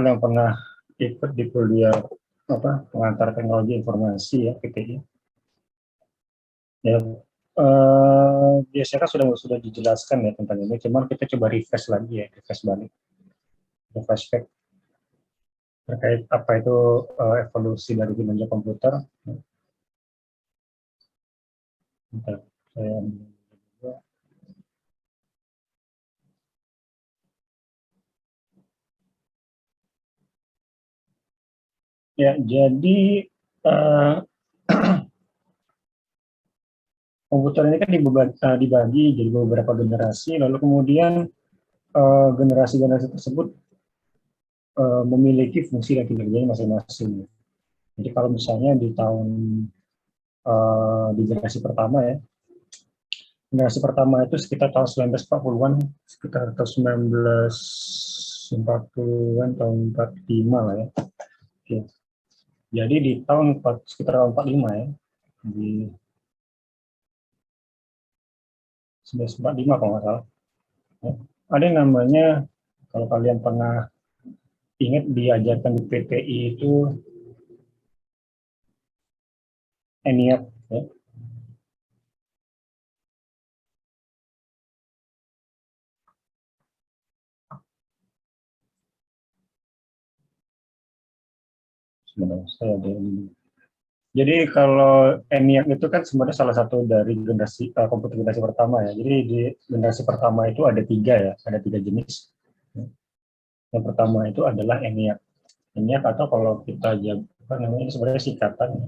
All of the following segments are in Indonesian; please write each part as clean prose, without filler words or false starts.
yang pernah ikut di kuliah pengantar teknologi informasi ya PTI ya, biasanya kan sudah dijelaskan ya tentang ini, cuman kita coba refresh lagi ya, refresh balik, flashback terkait apa itu evolusi dari kinerja komputer. Bentar, saya ya, jadi uh, komputer ini kan dibagi jadi beberapa generasi, lalu kemudian generasi-generasi tersebut memiliki fungsi dan kinerjanya masing-masing. Jadi kalau misalnya di generasi pertama ya, generasi pertama itu sekitar tahun 1940-an, sekitar tahun 1940-an, tahun 45 lah ya. Oke. Jadi di sekitar tahun 45 ya, di 1945 kalau nggak salah, ya, ada yang namanya, kalau kalian pernah ingat diajarkan di PTI itu ENIAC ya. Sebenarnya saya ada ini. Jadi kalau ENIAC itu kan sebenarnya salah satu dari generasi komputer generasi pertama ya. Jadi di generasi pertama itu ada tiga ya, ada tiga jenis. Yang pertama itu adalah ENIAC. ENIAC atau kalau kita apa namanya, ini sebenarnya singkatan ya.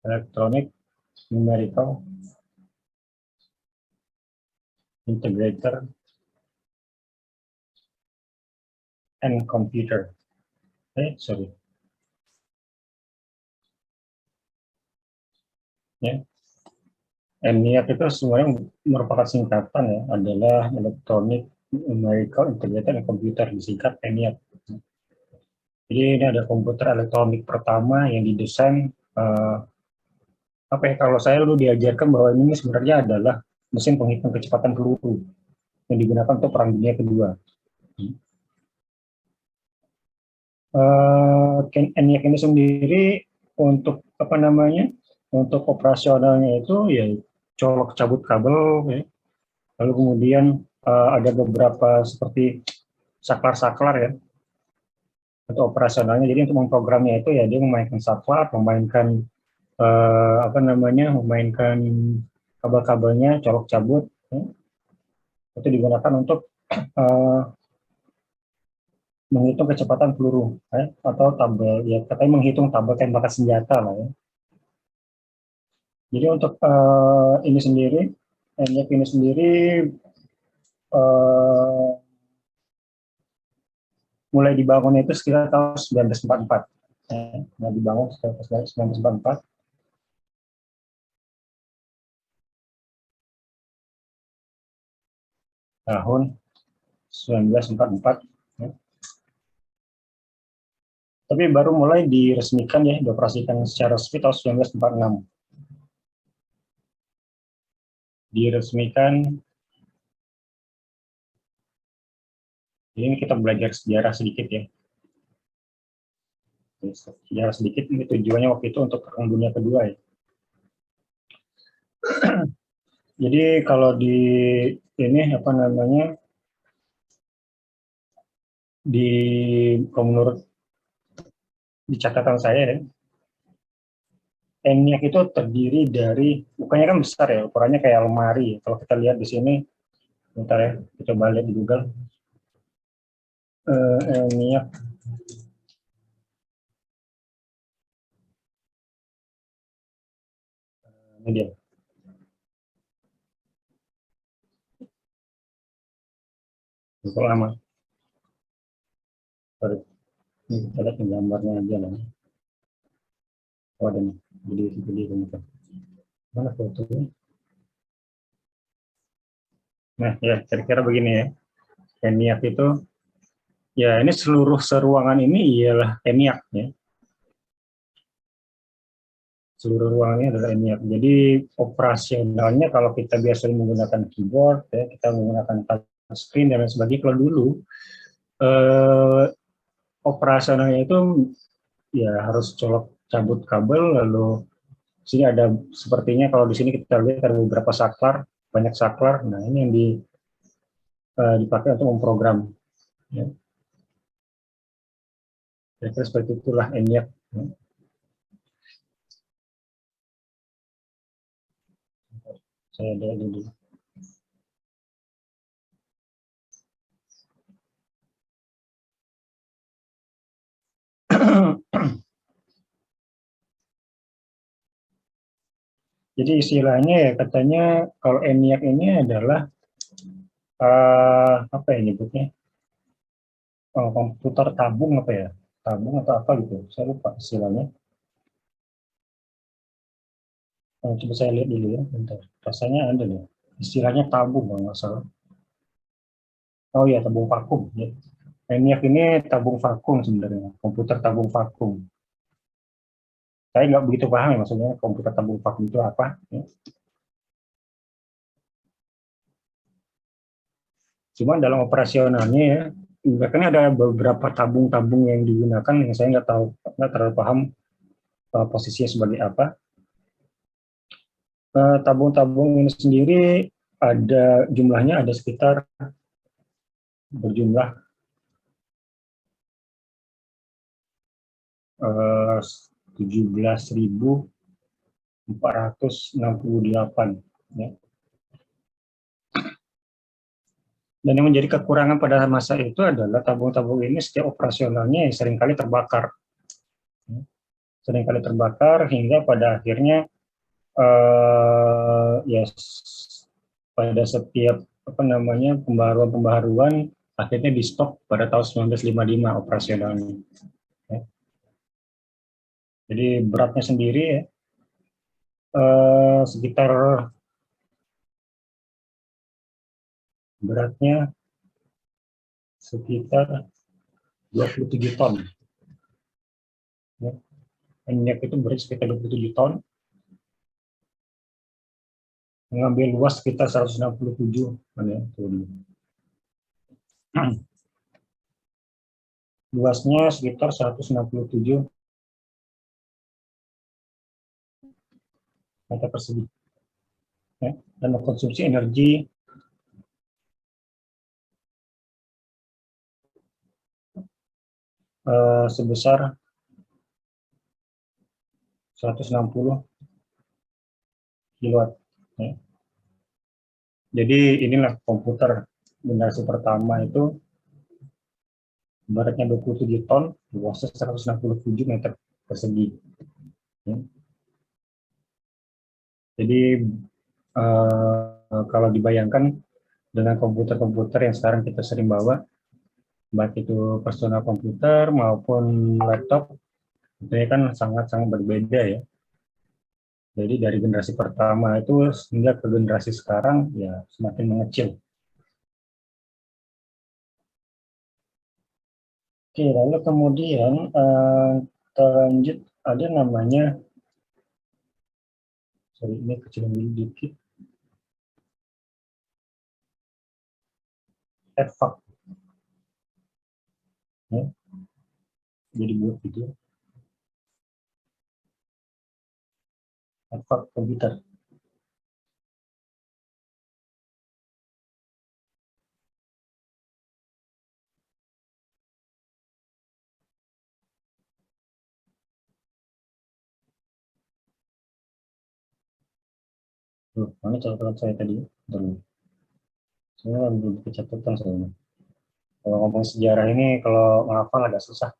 Electronic Numerical Integrator and Computer. Sorry. Ya. ENIAC itu sebenarnya merupakan singkatan ya, adalah Electronic Numerical Integrator and Computer, disingkat ENIAC. Jadi ini ada komputer elektronik pertama yang didesain apa ya, kalau saya dulu diajarkan bahwa ini sebenarnya adalah mesin penghitung kecepatan peluru yang digunakan untuk Perang Dunia Kedua. ENIAC ini sendiri untuk apa namanya, untuk operasionalnya itu ya colok cabut kabel ya. Lalu kemudian ada beberapa seperti saklar-saklar ya untuk operasionalnya. Jadi untuk memprogramnya itu ya dia memainkan saklar, memainkan apa namanya, memainkan kabel-kabelnya, colok cabut ya. Itu digunakan untuk menghitung kecepatan peluru ya, atau tabel ya, katanya menghitung tabel tembakan senjata lah ya. Jadi untuk ini sendiri, ENIAC ini sendiri mulai dibangun itu sekitar tahun 1944. Mulai dibangun sekitar tahun 1944. Tahun 1944. Ya. Tapi baru mulai diresmikan ya, dioperasikan secara resmi tahun 1946. Diresmikan. Ini kita belajar sejarah sedikit ya. Sejarah sedikit, ini tujuannya waktu itu untuk Perang Dunia Kedua ya. Jadi kalau di ini apa namanya, menurut di catatan saya ya, ENIAC itu terdiri dari, bukannya kan besar ya, ukurannya kayak lemari. Kalau kita lihat di sini, bentar ya, kita coba lihat di Google. ENIAC. Ini dia. Itu lama. Sorry. Ini kita lihat gambarnya aja lah. Oh, ada nih. Jadi mana fotonya? Nah, ya, kira-kira begini ya. ENIAC itu, ya ini seluruh seruangan ini ialah ENIAC ya. Seluruh ruangannya adalah ENIAC. Jadi operasionalnya kalau kita biasanya menggunakan keyboard ya, kita menggunakan screen dan lain sebagainya. Kalau dulu operasionalnya itu ya harus colok cabut kabel, lalu sini ada sepertinya kalau di sini kita lihat ada beberapa saklar, banyak saklar. Nah ini yang dipakai untuk memprogram. Ya. Kira-kira seperti itulah ENIAC. Ya. Saya lihat dulu. Jadi istilahnya ya katanya kalau ENIAC ini adalah apa ya nyebutnya, komputer tabung apa ya, tabung atau apa gitu, saya lupa istilahnya. Coba saya lihat dulu ya, bentar. Rasanya ada nih, istilahnya tabung kalau nggak salah. Oh iya, tabung vakum. Ya. ENIAC ini tabung vakum sebenarnya, komputer tabung vakum. Saya nggak begitu paham ya maksudnya komputer tabung vakum itu apa. Ya. Cuma dalam operasionalnya ya, bahkan ada beberapa tabung-tabung yang digunakan yang saya nggak terlalu paham posisinya sebagai apa. Tabung-tabung ini sendiri ada jumlahnya ada sekitar berjumlah 17.468 ya. Dan yang menjadi kekurangan pada masa itu adalah tabung-tabung ini setiap operasionalnya seringkali terbakar. Seringkali terbakar hingga pada akhirnya ya pada setiap apa namanya pembaharuan akhirnya di stop pada tahun 1955 operasionalnya. Ya. Jadi beratnya sendiri ya, sekitar beratnya sekitar 27 ton. Ya. Minyak itu berat sekitar 27 ton, mengambil luas sekitar 167. Ya. Luasnya sekitar 167 meter persegi. Ya. Dan mengkonsumsi energi sebesar 160 kilowatt. Ya. Jadi inilah komputer generasi pertama itu beratnya 27 ton, luasnya 167 meter persegi. Ya. Jadi kalau dibayangkan dengan komputer-komputer yang sekarang kita sering bawa, baik itu personal komputer maupun laptop, itu kan sangat-sangat berbeda ya. Jadi dari generasi pertama itu hingga ke generasi sekarang ya semakin mengecil. Oke, lalu kemudian kita lanjut ada namanya, sorry ini kecilin dulu dikit, EDVAC. Ya. Jadi buat gitu, EDVAC komputer. Mana catatan saya tadi? Saya belum catatan soalnya. Kalau ngomong sejarah ini, kalau menghafal agak susah.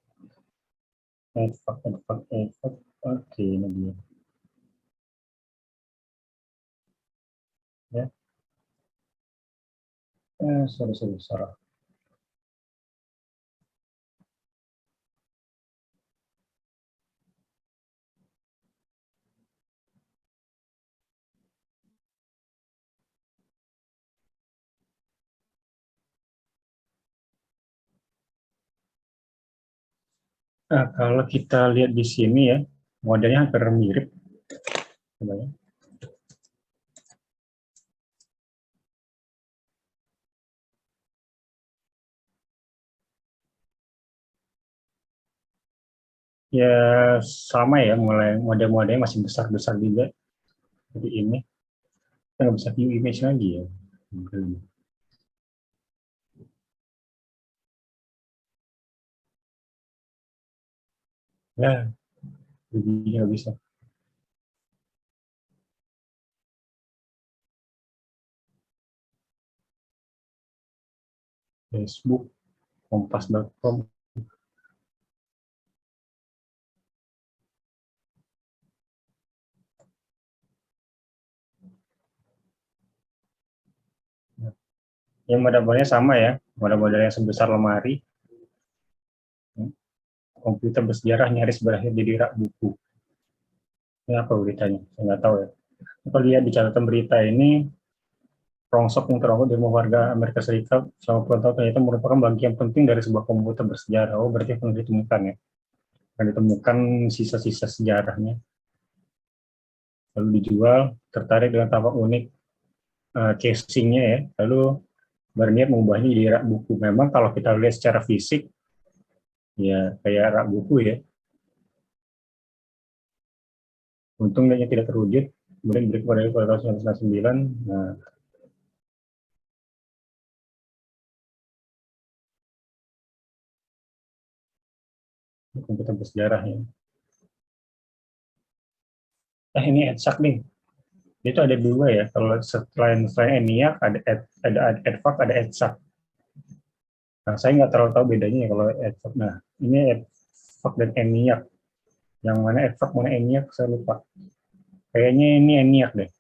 EDVAC, EDVAC, EDVAC. Oke, ini dia. Ya. Sorry, salah. Nah, kalau kita lihat di sini ya, modelnya hampir mirip. Coba ya. Ya sama ya, mulai model-modelnya masih besar-besar juga. Jadi ini kita nggak bisa view image lagi ya. Ya, jadi nggak bisa. Facebook, kompas.com. Yang model-modelnya sama ya, model-model yang sebesar lemari. Komputer bersejarah nyaris berakhir jadi rak buku. Ini apa beritanya? Saya nggak tahu ya. Kita lihat di catatan berita ini, rongsok yang terungkap di rumah warga Amerika Serikat selama puluhan tahun ternyata merupakan bagian penting dari sebuah komputer bersejarah. Oh, berarti pernah ditemukan ya. Pernah ditemukan sisa-sisa sejarahnya. Lalu dijual, tertarik dengan tampak unik casingnya ya. Lalu berniat mengubahnya jadi rak buku. Memang kalau kita lihat secara fisik, ya kayak rak buku ya. Untung dia tidak terwujud. Kemudian diberi pada tahun 1999. Nah, komputer bersejarah ya. Ini EDSAC nih. Itu ada dua ya. Kalau selain ENIAC ada EDVAC, ada EDSAC. Nah, saya nggak terlalu tahu bedanya ya kalau EDVAC. Nah, ini EDVAC dan ENIAC. Yang mana EDVAC, mana ENIAC, saya lupa. Kayaknya ini ENIAC deh.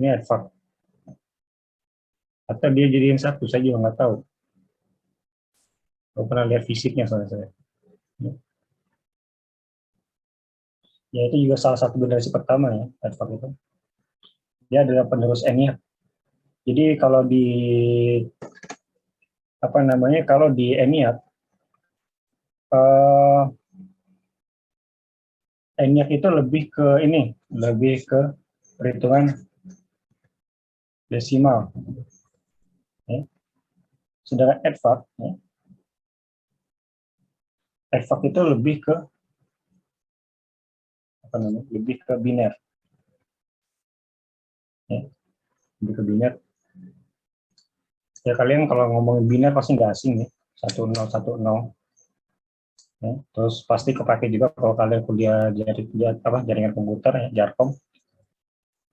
Ini EDVAC. Atau dia jadiin satu, saya juga nggak tahu. Saya pernah lihat fisiknya soalnya saya. Ya, itu juga salah satu generasi pertama ya, EDVAC itu. Dia adalah penerus ENIAC. Jadi kalau di apa namanya, kalau di ENIAC, eh, ENIAC itu lebih ke ini, lebih ke perhitungan desimal. Ya. Sedangkan EDVAC, ya, EDVAC itu lebih ke apa namanya, lebih ke biner. Ya. Lebih ke biner. Ya kalian kalau ngomongin biner pasti nggak asing ya, 1010. Ya. Terus pasti kepake juga kalau kalian kuliah jaringan komputer ya, Jarkom.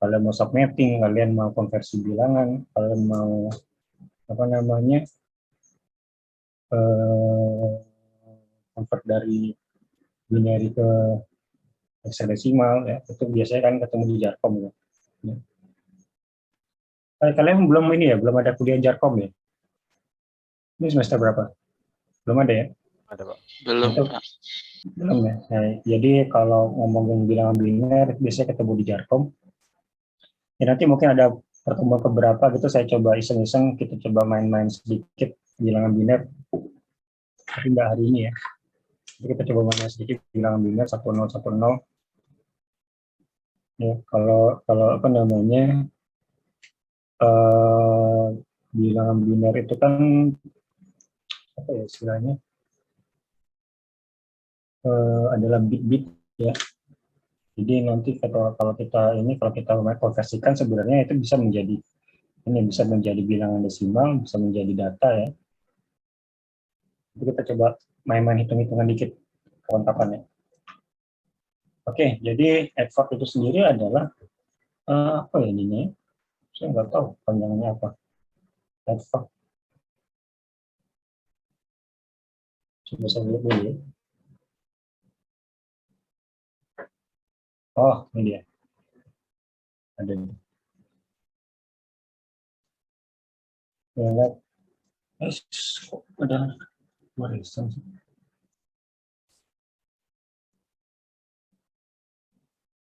Kalian mau subnetting, kalian mau konversi bilangan, kalian mau apa namanya, eh, convert dari binary ke hexadesimal ya, itu biasanya kan ketemu di Jarkom ya. Ya. Kalian belum ini ya, belum ada kuliah Jarkom ya? Ini semester berapa? Belum ada ya? Ada, Pak. Nah, Belum, itu Pak. belum ya. Nah, jadi kalau ngomongin bilangan biner, biasanya ketemu di Jarkom. Ya, nanti mungkin ada pertemuan keberapa gitu, saya coba iseng-iseng, kita coba main-main sedikit bilangan biner, tapi nggak hari ini ya. Jadi kita coba main sedikit bilangan biner 1010. Ya, kalau kalau apa namanya, eh, bilangan biner itu kan apa ya istilahnya, adalah bit-bit ya. Jadi nanti kalau kita ini, kalau kita konversikan sebenarnya itu bisa menjadi ini, bisa menjadi bilangan desimal, bisa menjadi data ya. Jadi kita coba main-main hitung-hitungan dikit kawan-kawan ya. Oke, jadi adverb itu sendiri adalah apa ya ini? Saya nggak tahu panjangannya apa. Adverb. Coba saya lihat dulu ya. Oh, ini dia. Ada ini. Ya, lihat. Kok ada barisan sih?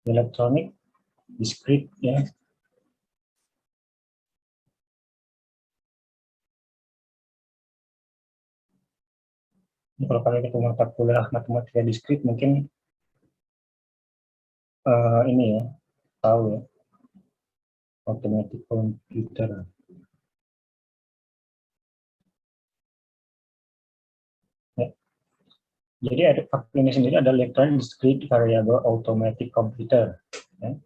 Electronic, discrete ya. Ini kalau kalian ketemu mata kuliah matematika discrete mungkin ini ya, tahu ya, automatic computer. Ya. Jadi EDVAC ini sendiri adalah Electronic Discrete Variable Automatic Computer. Ya.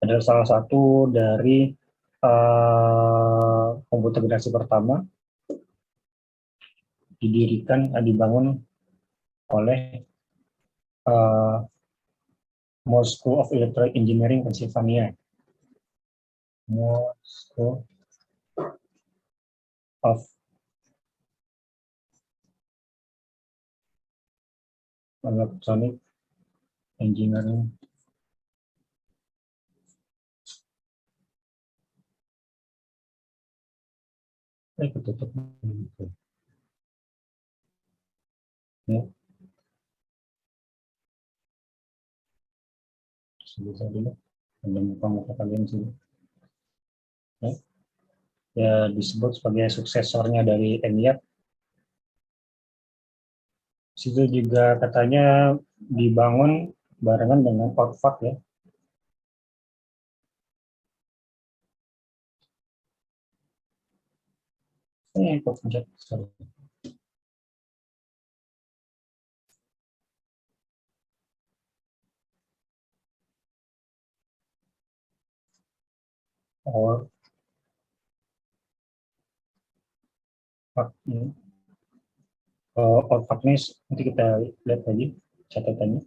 Adalah salah satu dari komputer generasi pertama dibangun oleh Morse School of Electronic Engineering, Pennsylvania. Morse School of Electronic Engineering. Ketutup. Ya. Sebisa dulu. Ada muka-muka kalian sini. Ya. Ya, disebut sebagai suksesornya dari ENIAC. Situ juga katanya dibangun barengan dengan ORFAC ya. Kok pencet, sorry. ORFAC ini nanti kita lihat lagi catatannya.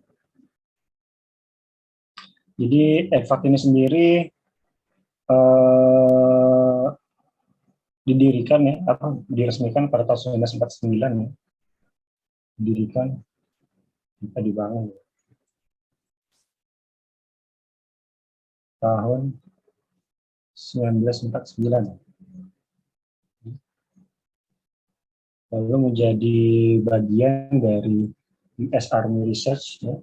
Jadi EDVAC ini sendiri didirikan ya, diresmikan pada tahun 1949 ya. Didirikan, kita dibangun tahun 1949. Lalu menjadi bagian dari US Army Research ya.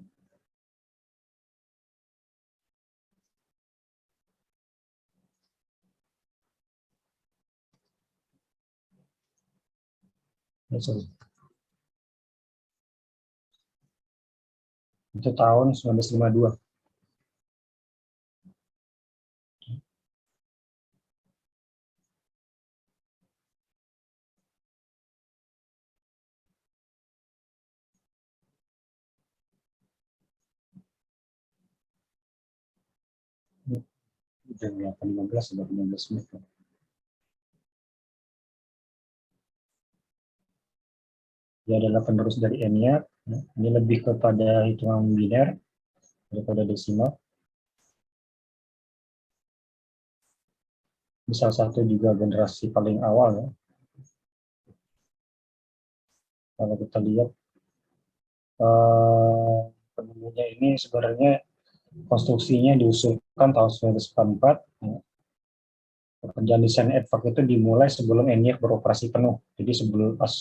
Itu tahun 1952. Jam 8.15 sudah 15 menit. Dia adalah penerus dari ENIAC. Ini lebih kepada hitungan biner daripada desimal. Ini salah satu juga generasi paling awal ya. Kalau kita lihat penemunya ini sebenarnya konstruksinya diusulkan tahun 1944. Pekerjaan desain EDVAC itu dimulai sebelum ENIAC beroperasi penuh. Jadi sebelum pas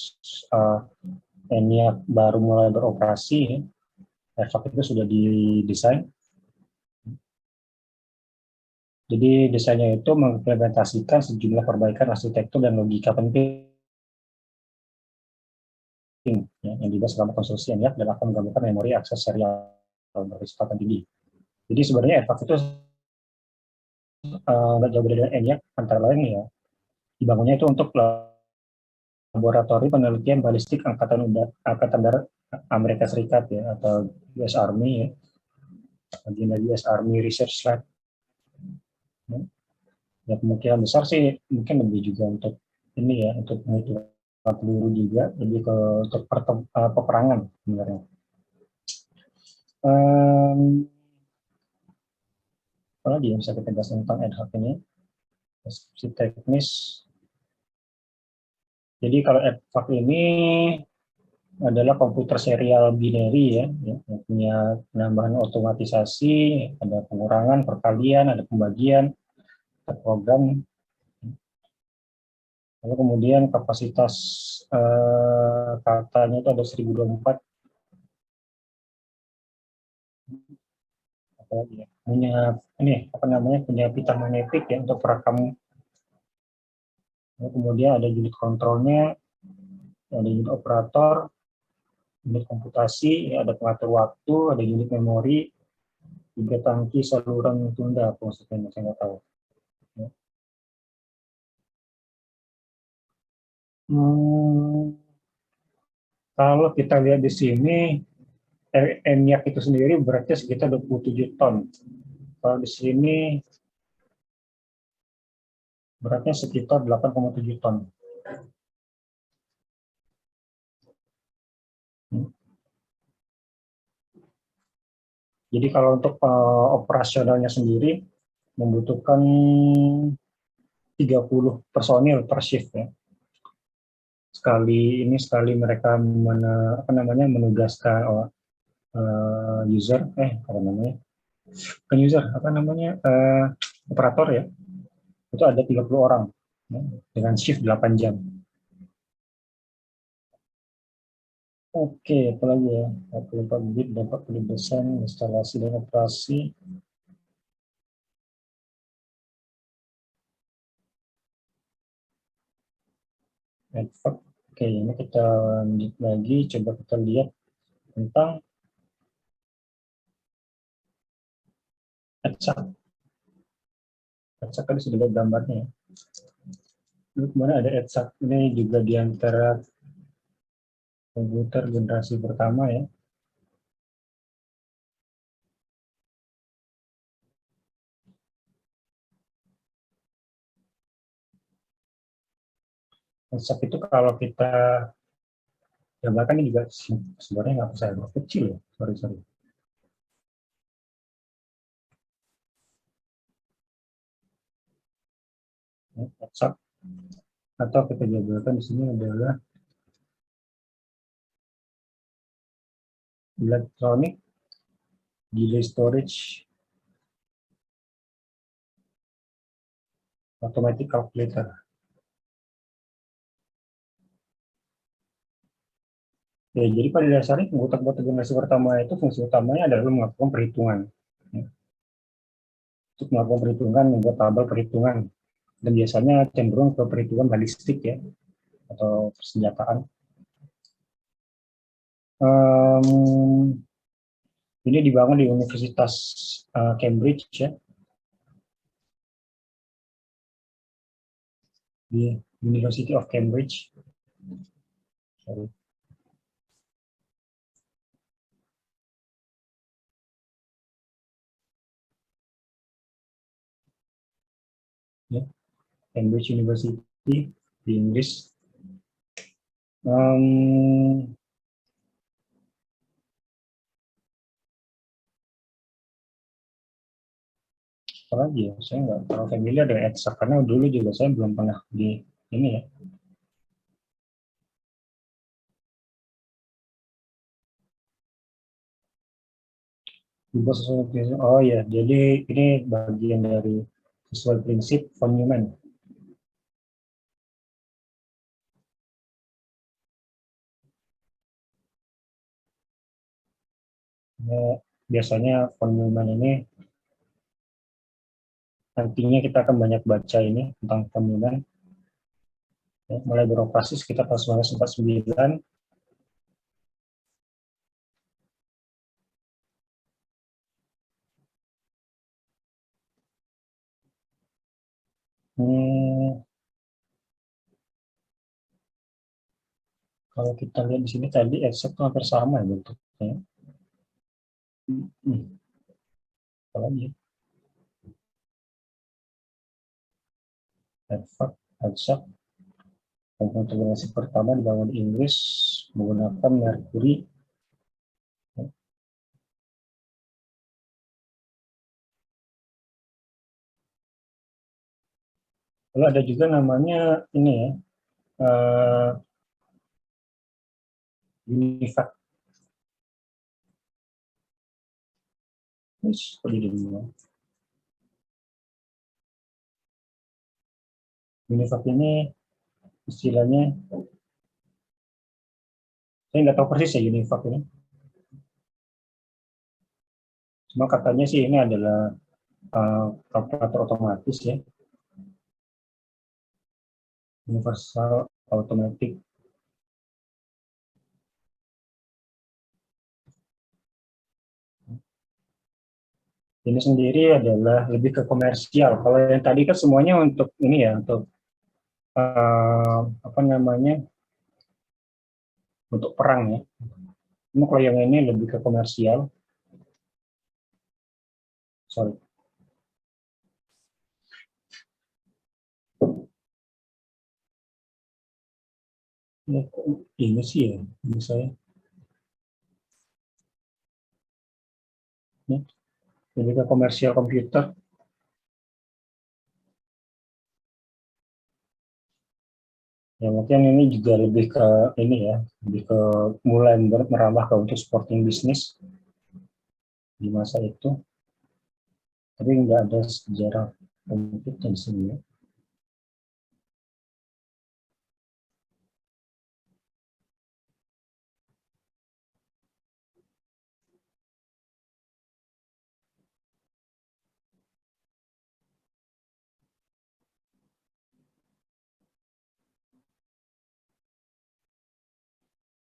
ENIAC baru mulai beroperasi, EDVAC itu sudah didesain. Jadi desainnya itu mengimplementasikan sejumlah perbaikan arsitektur dan logika penting ya, yang dibahas dalam konstruksi ENIAC dan akan menggambarkan memori akses serial berkecepatan tinggi. Jadi sebenarnya EDVAC itu nggak jauh beda dengan ENIAC, antara lain ya dibangunnya itu untuk laboratorium penelitian balistik angkatan darat Amerika Serikat ya, atau US Army ya, bagian dari US Army Research Lab. Ya, kemungkinan besar sih mungkin lebih juga untuk ini ya, untuk menghitung peluru juga, lebih ke untuk peperangan sebenarnya. Apa lagi yang bisa kita bahas tentang EDVAC ini? Deskripsi teknis. Jadi kalau EDVAC ini adalah komputer serial binary ya, yang punya penambahan otomatisasi, ada pengurangan, perkalian, ada pembagian, ada program. Lalu kemudian kapasitas katanya itu ada 1024. Apalagi ya, punya ini apa namanya, punya pita magnetik ya untuk perekam. Lalu kemudian ada unit kontrolnya, ada unit operator, unit komputasi, ya, ada pengatur waktu, ada unit memori, juga tangki saluran tunda, maksudnya saya nggak tahu. Ya. Hmm, Kalau kita lihat di sini, ENIAC itu sendiri beratnya sekitar 27 ton. Kalau di sini beratnya sekitar 8,7 ton. Jadi kalau untuk operasionalnya sendiri membutuhkan 30 personil per shift ya. Sekali mereka menugaskan user apa namanya? Bukan user, apa namanya? Operator ya. Itu ada 30 orang ya, dengan shift 8 jam. Oke, apalagi ya? 44 bit dapat desain, instalasi dan operasi. Network. Oke, ini kita lanjut lagi, coba kita lihat tentang ETSAC. ETSAC kan sudah ada gambarnya ya. Lalu kemudian ada ETSAC, ini juga di antara komputer generasi pertama ya. ETSAC itu kalau kita gambarkan ini juga sebenarnya nggak besar, kecil ya. Sorry. ETSAC atau kita jabarkan di sini adalah electronic delay storage automatic calculator. Ya, jadi pada dasarnya komputer generasi pertama itu fungsi utamanya adalah melakukan perhitungan. Ya. Untuk melakukan perhitungan, membuat tabel perhitungan. Dan biasanya cenderung ke perhitungan balistik ya, atau persenjataan. Ini dibangun di Universitas Cambridge ya, di University of Cambridge. Sorry. Ya, Cambridge University di Inggris. Apalagi ya, saya nggak terlalu familiar dengan ETSAC karena dulu juga saya belum pernah di ini ya. Oh ya, jadi ini bagian dari sesuai prinsip von Neumann. Biasanya von Neumann ini nantinya kita akan banyak baca ini tentang von Neumann. Ya, mulai beroperasi sekitar tahun 1949. Kalau kita lihat di sini tadi ETSAC hampir sama ya bentuknya. Apalagi ETSAC komputer generasi pertama dibangun di Inggris menggunakan Mercury. Lalu ada juga namanya ini ya, UNIVAC. UNIVAC ini istilahnya, saya nggak tahu persis ya UNIVAC ini. Cuma katanya sih ini adalah kalkulator otomatis ya, universal automatic. Ini sendiri adalah lebih ke komersial. Kalau yang tadi kan semuanya untuk ini ya, untuk apa namanya, untuk perang ya. Cuma kalau yang ini lebih ke komersial. Sorry. Ini sih ya, ini saya. Ya, lebih ke komersial komputer. Ya mungkin ini juga lebih ke ini ya, lebih ke mulai merambah ke untuk supporting bisnis di masa itu. Tapi nggak ada sejarah komputer di sini ya.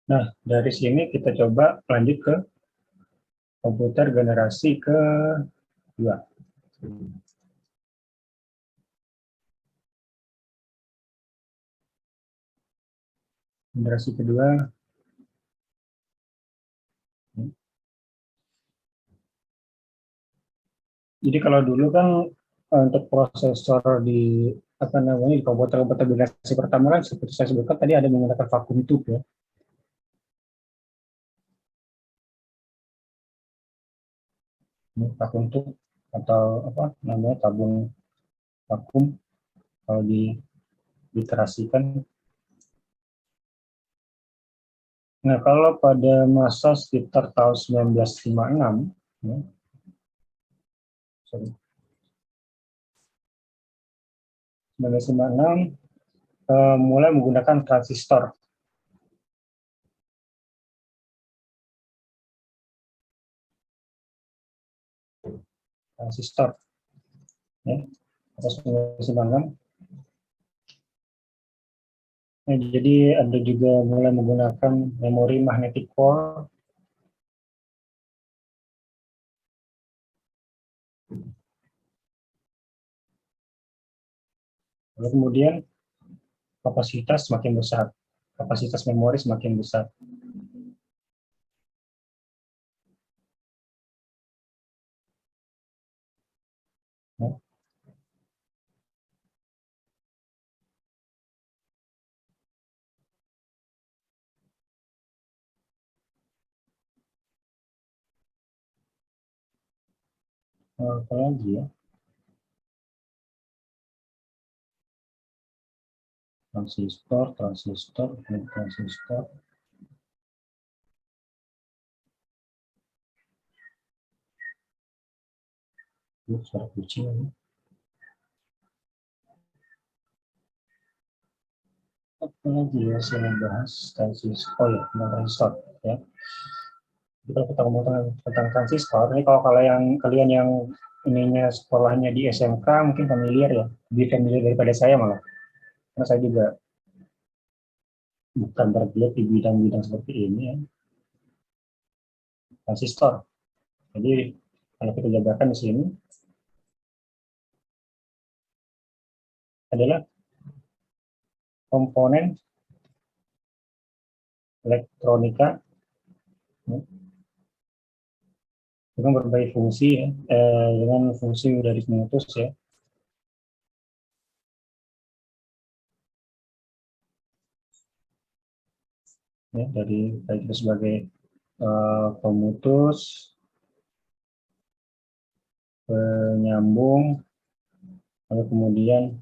Nah, dari sini kita coba lanjut ke komputer generasi kedua. Generasi kedua, jadi kalau dulu kan untuk prosesor di apa namanya di komputer-komputer generasi pertama kan seperti saya sebutkan tadi ada menggunakan vacuum tube ya. Vacuum tube atau apa namanya tabung vakum kalau diterasikan. Nah, kalau pada masa sekitar tahun 1956, ya, sorry, 1956 mulai menggunakan transistor. Transistor, ya, atau 1996. Nah, jadi ada juga mulai menggunakan memori magnetic core. Lalu kemudian kapasitas semakin besar, kapasitas memori semakin besar. Ya. Apa lagi ya? Transistor, transistor, transistor. Suara kucing. Apa lagi ya saya membahas transistor? Oh ya, tentang transistor. Ya. Jadi kalau kita ngomong tentang transistor, ini kalau kalian yang ininya sekolahnya di SMK mungkin familiar ya, lebih familiar daripada saya malah. Karena saya juga bukan bergelut di bidang-bidang seperti ini ya, transistor. Jadi kalau kita jabarkan di sini adalah komponen elektronika ya, dengan berbagai fungsi ya, dengan fungsi dari mengutus ya. Ya, dari baik itu sebagai pemutus, penyambung, lalu kemudian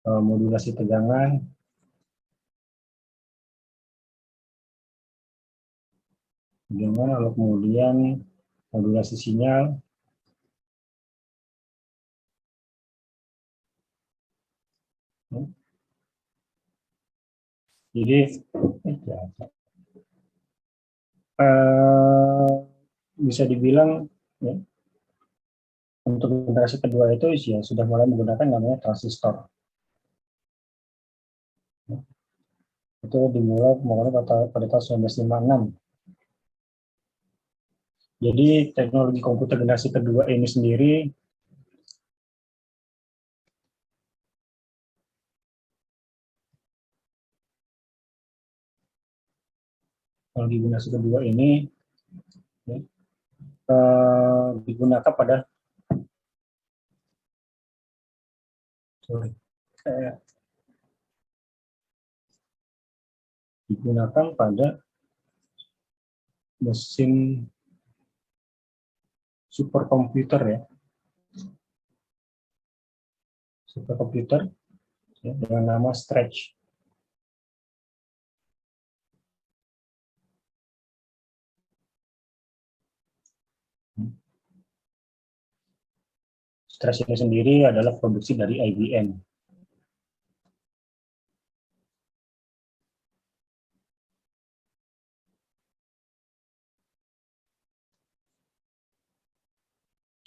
modulasi tegangan, lalu kemudian modulasi sinyal. Ya. Jadi eh, bisa dibilang ya, untuk generasi kedua itu ya sudah mulai menggunakan namanya transistor. Ya. Itu dimulai pada tahun 1956. Jadi teknologi komputer generasi kedua ini sendiri Kalau generasi kedua ini ya, digunakan pada sorry, digunakan pada mesin superkomputer ya, superkomputer ya, dengan nama Stretch. Stretch ini sendiri adalah produksi dari IBM.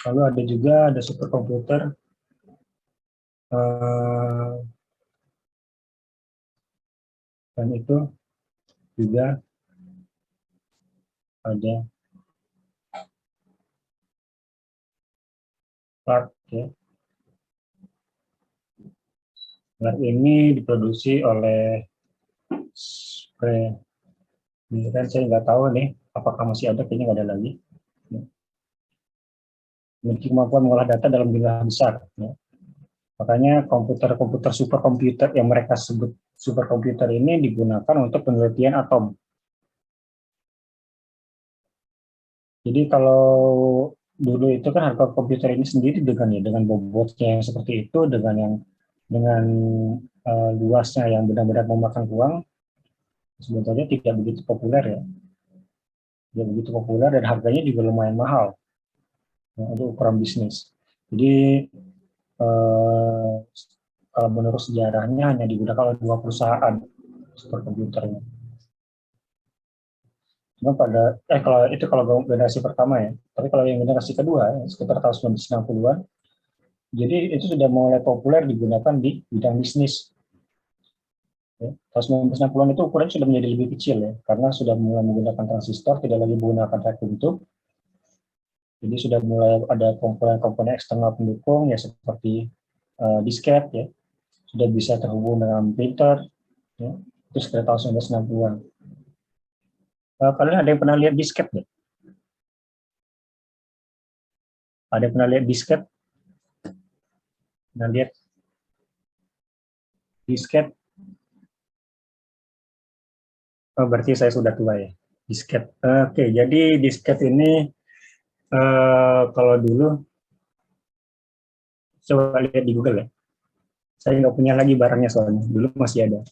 Lalu ada juga ada superkomputer dan itu juga ada Clark ya. Clark ini diproduksi oleh ini kan saya nggak tahu nih apakah masih ada, kayaknya nggak ada lagi. Memiliki kemampuan mengolah data dalam jumlah besar. Ya. Makanya komputer-komputer superkomputer yang mereka sebut superkomputer ini digunakan untuk penelitian atom. Jadi kalau dulu itu kan harga komputer ini sendiri dengan bobotnya yang seperti itu, dengan luasnya yang benar-benar memakan ruang, sebetulnya tidak begitu populer ya. Tidak begitu populer dan harganya juga lumayan mahal ya, untuk ukuran bisnis. Jadi eh, kalau menurut sejarahnya hanya digunakan oleh 2 perusahaan superkomputernya. Cuma kalau itu kalau generasi pertama ya. Tapi kalau yang generasi kedua sekitar tahun 1960-an, jadi itu sudah mulai populer digunakan di bidang bisnis. Ya. Tahun 1960-an itu ukurannya sudah menjadi lebih kecil ya, karena sudah mulai menggunakan transistor, tidak lagi menggunakan vacuum tube. Jadi sudah mulai ada komponen-komponen eksternal pendukung ya seperti disket ya, sudah bisa terhubung dengan printer ya. Itu sekitar tahun 1960-an. Kalian ada yang pernah lihat disket ya? Ada yang pernah lihat disket? Pernah lihat disket? Oh, berarti saya sudah tua ya. Disket. Oke, jadi disket ini kalau dulu coba lihat di Google ya. Saya nggak punya lagi barangnya soalnya. Dulu masih ada.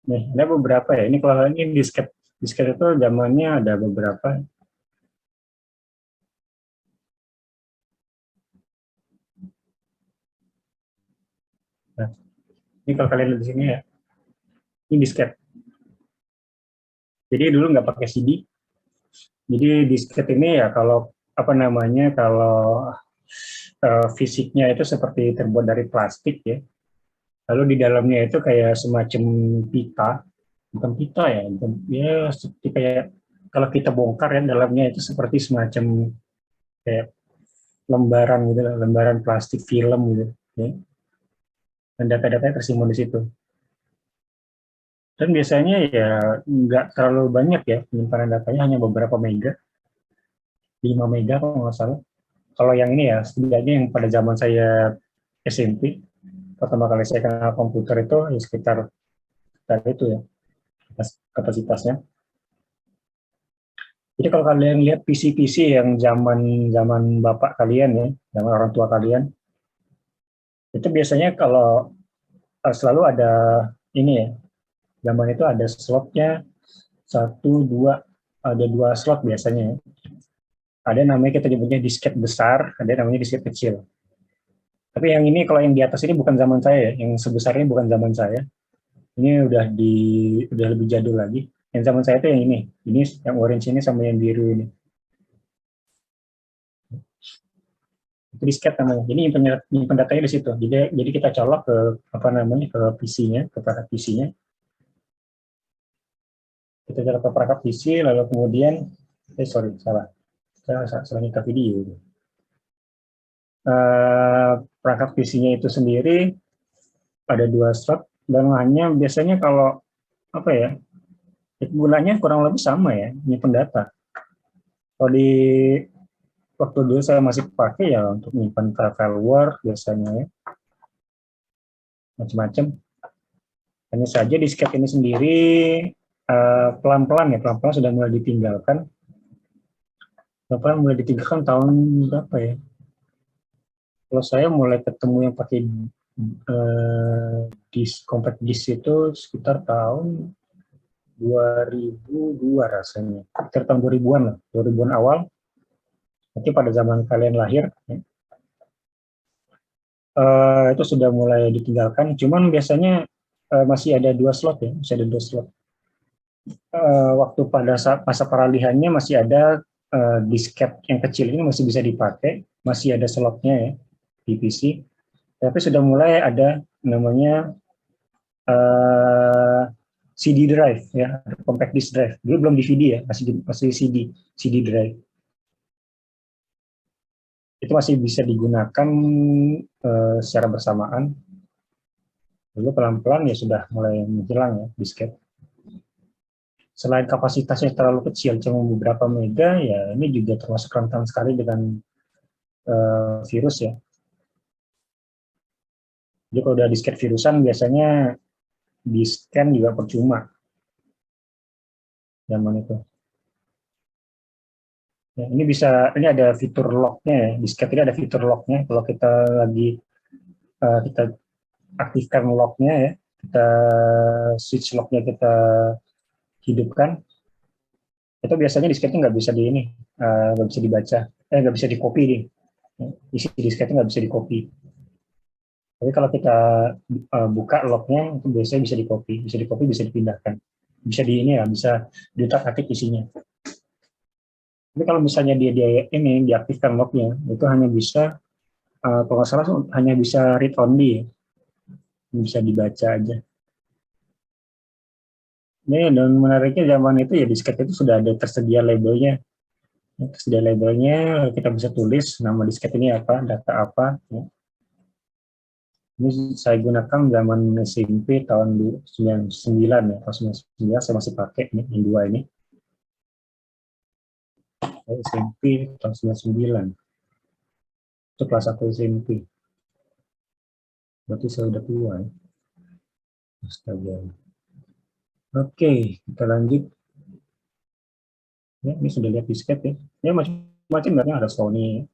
Nih, ada beberapa ya. Ini kalau ini disket. Disket itu zamannya ada beberapa. Nah, ini kalau kalian lihat di sini ya. Ini disket. Jadi dulu nggak pakai CD. Jadi disket ini ya kalau apa namanya kalau fisiknya itu seperti terbuat dari plastik ya. Lalu di dalamnya itu kayak semacam pita, bukan pita ya, bukan, ya seperti kayak kalau kita bongkar ya dalamnya itu seperti semacam kayak lembaran gitu, lembaran plastik film gitu. Ya. Dan data-datanya tersimpan di situ. Dan biasanya ya nggak terlalu banyak ya penyimpanan datanya, hanya beberapa mega, 5 mega kalau nggak salah. Kalau yang ini ya setidaknya yang pada zaman saya SMP, pertama kali saya kenal komputer itu ya sekitar itu ya kapasitasnya. Jadi kalau kalian lihat PC-PC yang zaman zaman bapak kalian ya, zaman orang tua kalian, itu biasanya kalau selalu ada ini ya, zaman itu ada slotnya satu dua, ada 2 slot biasanya ya. Ada namanya kita nyebutnya disket besar, ada namanya disket kecil. Tapi yang ini kalau yang di atas ini bukan zaman saya ya, yang sebesar ini bukan zaman saya. Ini udah lebih jadul lagi. Yang zaman saya itu yang ini yang orange ini sama yang biru ini. Itu disket namanya. Jadi nyimpen datanya di situ. Jadi kita colok ke apa namanya ke PC-nya, ke perangkat PC-nya. Kita colok ke perangkat PC, lalu kemudian sorry salah, saya salah nyetak video. Perangkat PC-nya itu sendiri ada 2 slot dan hanya biasanya kalau apa ya Gunanya kurang lebih sama ya, nyimpen data. Kalau di waktu dulu saya masih pakai ya untuk menyimpan file Word biasanya ya, macam-macam. Hanya saja disket ini sendiri pelan-pelan ya, pelan-pelan sudah mulai ditinggalkan. Pelan-pelan mulai ditinggalkan tahun berapa ya? Kalau saya mulai ketemu yang pakai compact disc itu sekitar tahun 2002 rasanya. Sekitar tahun 2000-an lah, 2000-an awal. Nanti pada zaman kalian lahir, ya, itu sudah mulai ditinggalkan. Cuman biasanya masih ada 2 slot ya, masih ada 2 slot. Waktu pada saat masa peralihannya masih ada disket yang kecil ini masih bisa dipakai, masih ada slotnya ya di PC. Tapi sudah mulai ada namanya CD drive ya, compact disc drive. Dulu belum DVD ya, masih CD drive. Itu masih bisa digunakan secara bersamaan. Lalu pelan-pelan ya sudah mulai menghilang ya disket. Selain kapasitasnya terlalu kecil, cuma beberapa mega, ya ini juga termasuk rentan sekali dengan virus ya. Jadi kalau udah disket virusan biasanya di scan juga percuma zaman itu. Ya, ini bisa, ini ada fitur locknya ya. Disket ini ada fitur locknya. Kalau kita lagi kita aktifkan locknya ya, kita switch locknya kita hidupkan, itu biasanya disketnya nggak bisa di ini, nggak bisa dibaca, nggak bisa di copy nih. Isi disketnya nggak bisa di copy. Tapi kalau kita buka locknya, itu biasanya bisa di copy, bisa dipindahkan, bisa di ini ya, bisa diutak-atik isinya. Tapi kalau misalnya dia ini diaktifkan locknya, itu hanya bisa kalau nggak salah hanya bisa read only ya, bisa dibaca aja. Ini dan menariknya zaman itu ya disket itu sudah ada tersedia labelnya. Tersedia labelnya, kita bisa tulis nama disket ini apa, data apa. Ya. Ini saya gunakan zaman SMP tahun 99 ya, tahun 99 saya masih pakai ini, yang dua ini. SMP tahun 99, itu kelas 1 SMP. Berarti saya udah tua ya. Astaga. Oke, kita lanjut. Ya, ini sudah lihat disket ya. Ya macam-macam banyak, ada Sony.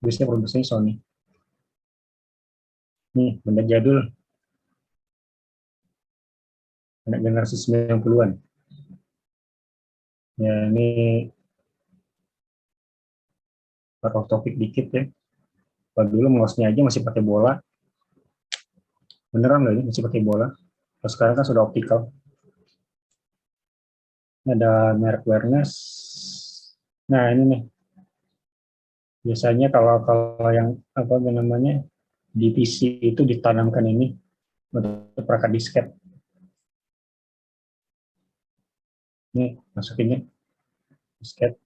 Biasanya produksinya Sony. Nih, benda jadul, anak generasi 90-an. Ya, ini off topik dikit ya. Kalau dulu mouse-nya aja masih pakai bola. Beneran loh ini masih pakai bola. Kalau sekarang kan sudah optical. Ini ada merek Awareness. Nah, ini nih. Biasanya kalau yang apa namanya di PC itu ditanamkan ini untuk perangkat disket. Nih, masukinnya disket.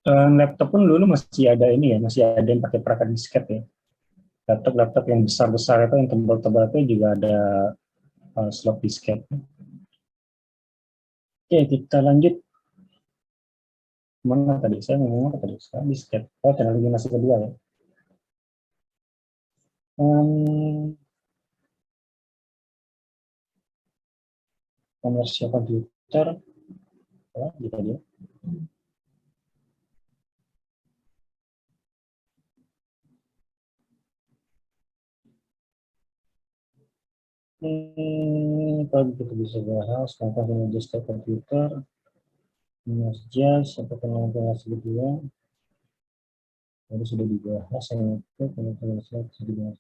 Laptop pun dulu masih ada ini ya, masih ada yang pakai perangkat disket ya. Laptop yang besar-besar itu, yang tebal-tebal itu juga ada slot disket. Oke, kita lanjut. Mana tadi? Saya ngomong apa tadi? Saya disket. Oh, teknologi masih kedua ya. Komersial komputer, ya, gitu dia. Kalau kita bisa bahas tentang desktop komputer, Mas Jas, apakah generasi kedua, tadi sudah dibahas, yang itu generasi sudah dibahas.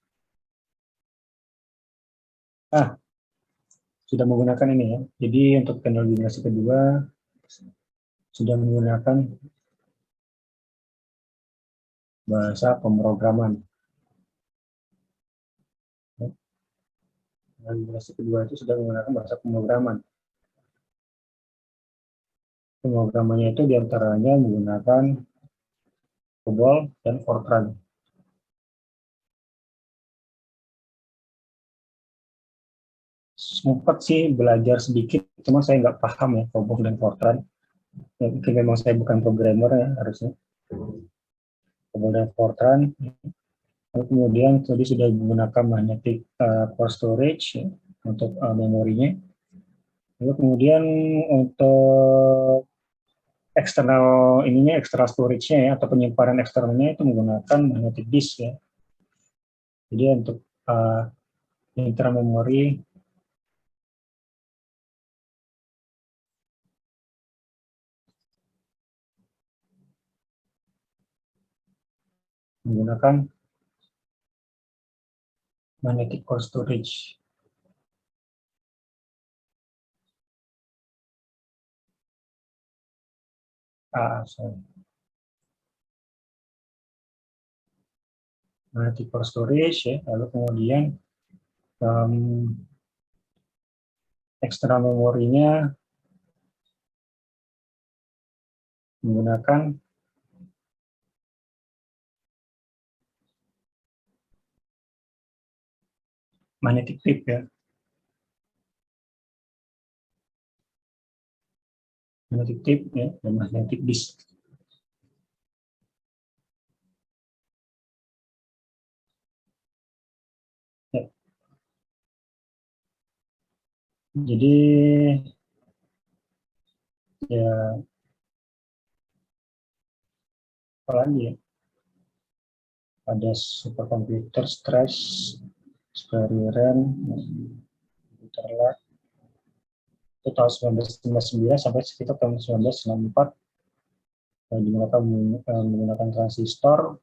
Sudah menggunakan ini ya. Jadi untuk teknologi generasi kedua sudah menggunakan bahasa pemrograman. Generasi kedua itu sudah menggunakan bahasa pemrograman. Pemrogramannya itu diantaranya menggunakan COBOL dan Fortran. sempat sih belajar sedikit, cuma saya nggak paham ya COBOL dan Fortran. Ya, mungkin memang saya bukan programmer ya harusnya. COBOL dan Fortran. Lalu kemudian tadi sudah menggunakan magnetic core storage ya, untuk memorinya. Lalu kemudian untuk eksternal ininya, extra storage-nya ya, atau penyimpanan eksternalnya itu menggunakan magnetic disk ya. Jadi untuk internal memori menggunakan magnetic core storage. Sorry. Magnetic core storage ya, lalu kemudian eksternal memorinya menggunakan magnetic tape ya, magnetic tape ya, dan magnetic disk. Ya. Jadi ya apa lagi ya? Ada superkomputer stress, Square-RAM, komputer lab. Itu tahun 1959 sampai sekitar tahun 1964 menggunakan transistor.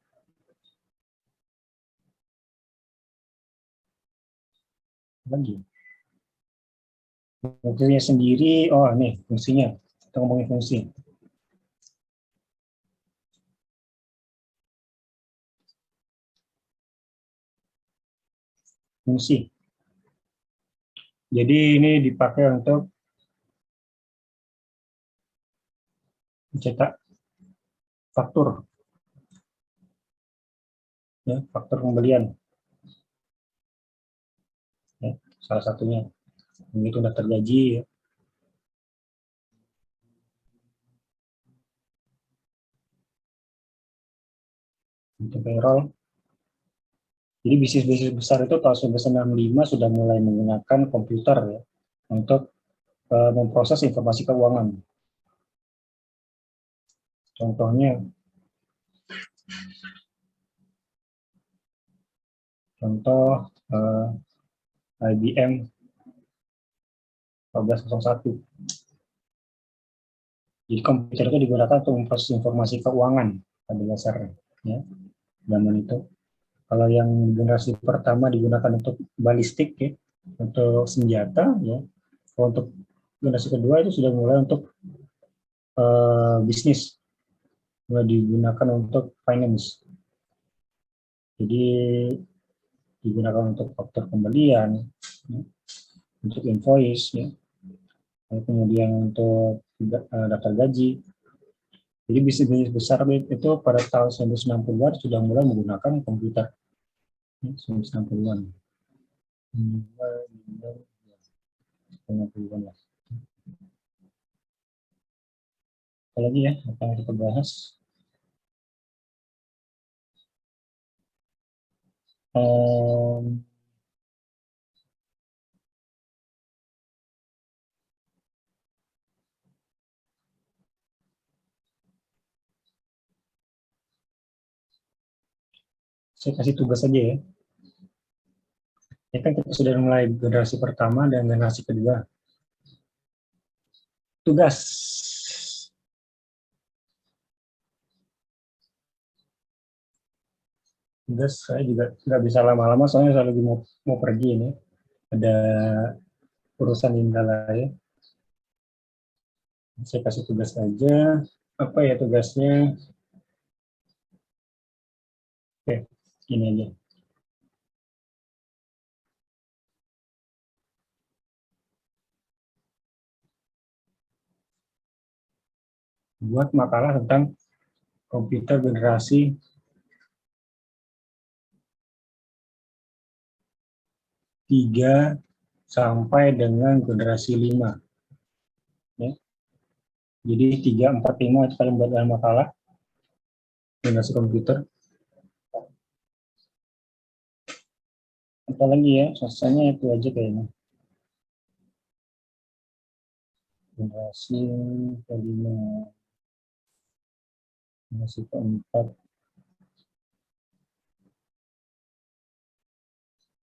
Lagi fungsinya sendiri, oh nih fungsinya, kita ngomongin fungsi. Fungsi. Jadi ini dipakai untuk mencetak faktur, ya, faktur pembelian, ya, salah satunya. Ini itu daftar gaji, ya, untuk payroll. Jadi bisnis-bisnis besar itu tahun 1965 sudah mulai menggunakan komputer ya untuk memproses informasi keuangan. Contohnya, contoh IBM 1201. Jadi komputer itu digunakan untuk memproses informasi keuangan pada dasarnya, ya, zaman itu. Kalau yang generasi pertama digunakan untuk balistik ya, untuk senjata ya. Kalau untuk generasi kedua itu sudah mulai untuk bisnis, mulai digunakan untuk finance. Jadi digunakan untuk faktur pembelian, ya, untuk invoice, ya, kemudian untuk daftar gaji. Jadi bisnis besar itu pada tahun 1960-an sudah mulai menggunakan komputer. 1960-an. 1960-an lah. Apa lagi ya, apa yang kita bahas? Saya kasih tugas aja ya. Ya kan kita sudah mulai generasi pertama dan generasi kedua. Tugas. Tugas saya juga nggak bisa lama-lama soalnya saya lagi mau pergi ini. Ada urusan di Indralaya. Saya kasih tugas aja. Apa ya tugasnya? Oke, ini aja. Buat makalah tentang komputer generasi 3 sampai dengan generasi 5. Ya. Jadi 3, 4, 5 itu kalian buat dalam makalah generasi komputer. Apalagi ya, sasanya itu aja kayaknya. Generasi kelima, generasi keempat.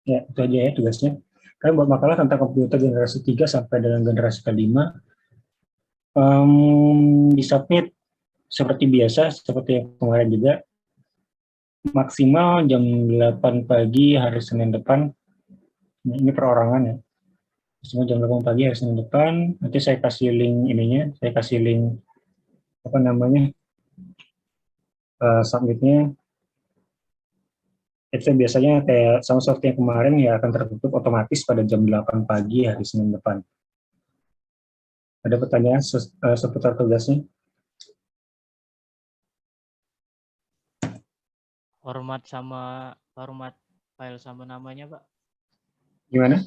Ya, itu aja ya tugasnya. Kalian buat makalah tentang komputer generasi 3 sampai dengan generasi kelima. Disubmit seperti biasa, seperti yang kemarin juga, maksimal jam 8 pagi hari Senin depan. Ini perorangan ya. Maksimal jam 8 pagi hari Senin depan. Nanti saya kasih link ininya, saya kasih link apa namanya submitnya. Itu biasanya kayak sama seperti yang kemarin ya akan tertutup otomatis pada jam 8 pagi hari Senin depan. Ada pertanyaan seputar tugasnya? Format file sama namanya, Pak. Gimana?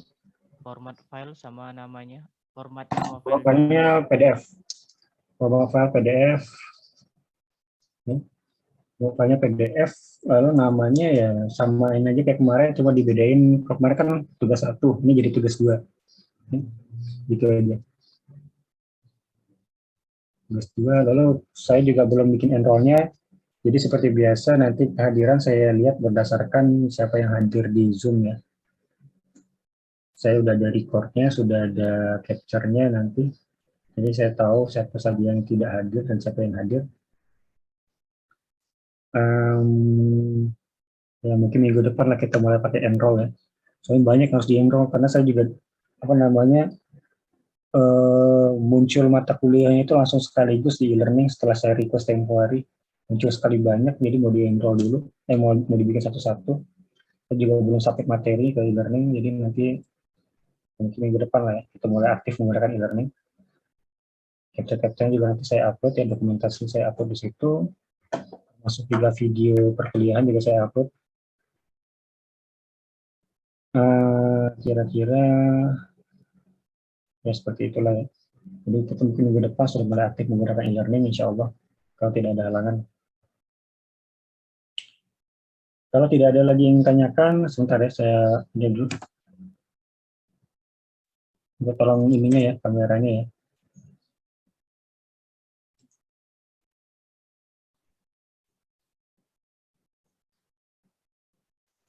Format file sama namanya. Format nama file. Formatnya PDF. Format file PDF. Formatnya PDF, lalu namanya ya samain aja kayak kemarin, cuma dibedain. Kemarin kan tugas 1, ini jadi tugas 2. Gitu aja. Tugas 2, lalu saya juga belum bikin enrollnya. Jadi seperti biasa nanti kehadiran saya lihat berdasarkan siapa yang hadir di Zoom ya. Saya udah ada recordnya, sudah ada capture-nya nanti. Jadi saya tahu siapa saja yang tidak hadir dan siapa yang hadir. Ya mungkin minggu depan lah kita mulai pakai enroll ya. Soalnya banyak yang harus di enroll karena saya juga apa namanya muncul mata kuliahnya itu langsung sekaligus di e-learning setelah saya request tempo hari. Muncul sekali banyak, jadi mau di enroll dulu. Mau dibikin satu-satu. Saya juga belum submit materi ke e-learning, jadi nanti mungkin minggu depan lah ya, kita mulai aktif menggunakan e-learning. Capture-capture juga nanti saya upload ya, dokumentasi saya upload di situ. Masuk juga video perkuliahan juga saya upload. Kira-kira ya seperti itulah ya. Jadi kita mungkin minggu depan sudah mulai aktif menggunakan e-learning insya Allah, kalau tidak ada halangan. Kalau tidak ada lagi yang tanyakan, sebentar ya, saya lihat dulu. Tolong ininya ya, kameranya ya.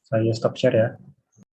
Saya stop share ya.